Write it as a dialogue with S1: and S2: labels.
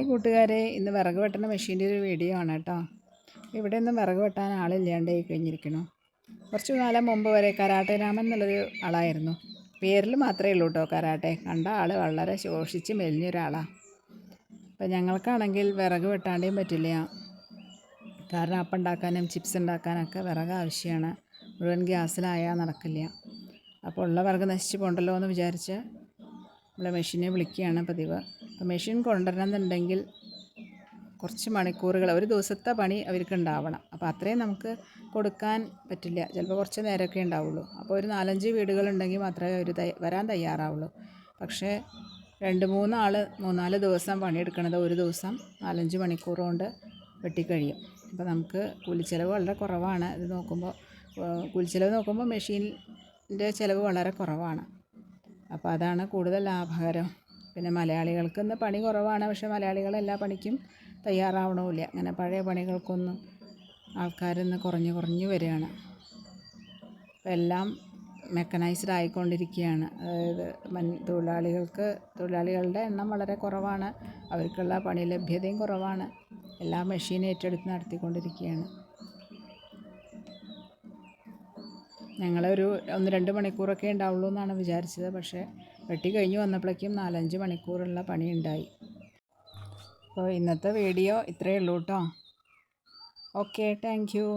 S1: Hi കൂട്ടുകാരെ, ഇന്ന് വിറക് വെട്ടുന്ന മെഷീൻ്റെ ഒരു വീഡിയോ ആണ് കേട്ടോ. ഇവിടെ ഒന്നും വിറക് വെട്ടാൻ ആളില്ലാണ്ടായി കഴിഞ്ഞിരിക്കണു. കുറച്ച് കാലം മുമ്പ് വരെ കരാട്ടെ രാമൻ എന്നുള്ളൊരു ആളായിരുന്നു. പേരിൽ മാത്രമേ ഉള്ളൂ കേട്ടോ കരാട്ടെ. കണ്ട ആൾ വളരെ ശോഷിച്ച് മെലിഞ്ഞൊരാളാണ്. അപ്പം ഞങ്ങൾക്കാണെങ്കിൽ വിറക് വെട്ടാണ്ടേയും പറ്റില്ല. കാരണം അപ്പം ഉണ്ടാക്കാനും ചിപ്സ് ഉണ്ടാക്കാനൊക്കെ വിറക് ആവശ്യമാണ്. മുഴുവൻ ഗ്യാസിലായാൽ നടക്കില്ല. അപ്പോൾ ഉള്ള വിറക് നശിച്ച് പോകണ്ടല്ലോ എന്ന് വിചാരിച്ച് നമ്മളെ മെഷീനെ വിളിക്കുകയാണ് പതിവ്. അപ്പോൾ മെഷീൻ കൊണ്ടുവരണമെന്നുണ്ടെങ്കിൽ കുറച്ച് മണിക്കൂറുകൾ, ഒരു ദിവസത്തെ പണി അവർക്ക് ഉണ്ടാവണം. അപ്പോൾ അത്രയും നമുക്ക് കൊടുക്കാൻ പറ്റില്ല. ചിലപ്പോൾ കുറച്ച് നേരമൊക്കെ ഉണ്ടാവുള്ളൂ. അപ്പോൾ ഒരു 4-5 വീടുകളുണ്ടെങ്കിൽ മാത്രമേ അവർ വരാൻ തയ്യാറാവുള്ളൂ. പക്ഷേ 2-3 ദിവസം പണിയെടുക്കണത് ഒരു ദിവസം 4-5 മണിക്കൂർ കൊണ്ട് വെട്ടിക്കഴിയും. അപ്പോൾ നമുക്ക് കൂലിച്ചെലവ് വളരെ കുറവാണ്. ഇത് നോക്കുമ്പോൾ കൂലിച്ചെലവ് നോക്കുമ്പോൾ മെഷീനിൻ്റെ ചിലവ് വളരെ കുറവാണ്. അപ്പോൾ അതാണ് കൂടുതൽ ലാഭകരം. പിന്നെ മലയാളികൾക്ക് ഇന്ന് പണി കുറവാണ്. പക്ഷേ മലയാളികൾ എല്ലാ പണിക്കും തയ്യാറാവണമില്ല. അങ്ങനെ പഴയ പണികൾക്കൊന്നും ആൾക്കാരിന്ന് കുറഞ്ഞു വരികയാണ്. അപ്പോൾ എല്ലാം മെക്കനൈസ്ഡ് ആയിക്കൊണ്ടിരിക്കുകയാണ്. അതായത് തൊഴിലാളികളുടെ എണ്ണം വളരെ കുറവാണ്. അവർക്കുള്ള പണി ലഭ്യതയും കുറവാണ്. എല്ലാം മെഷീൻ ഏറ്റെടുത്ത് നടത്തിക്കൊണ്ടിരിക്കുകയാണ്. ഞങ്ങളൊരു 1-2 മണിക്കൂറൊക്കെ ഉണ്ടാവുള്ളൂ എന്നാണ് വിചാരിച്ചത്. പക്ഷേ വെട്ടി കഴിഞ്ഞ് വന്നപ്പോഴേക്കും 4-5 മണിക്കൂറുള്ള പണി ഉണ്ടായി. അപ്പോൾ ഇന്നത്തെ വീഡിയോ ഇത്രയേ ഉള്ളൂ കേട്ടോ. Okay, thank you.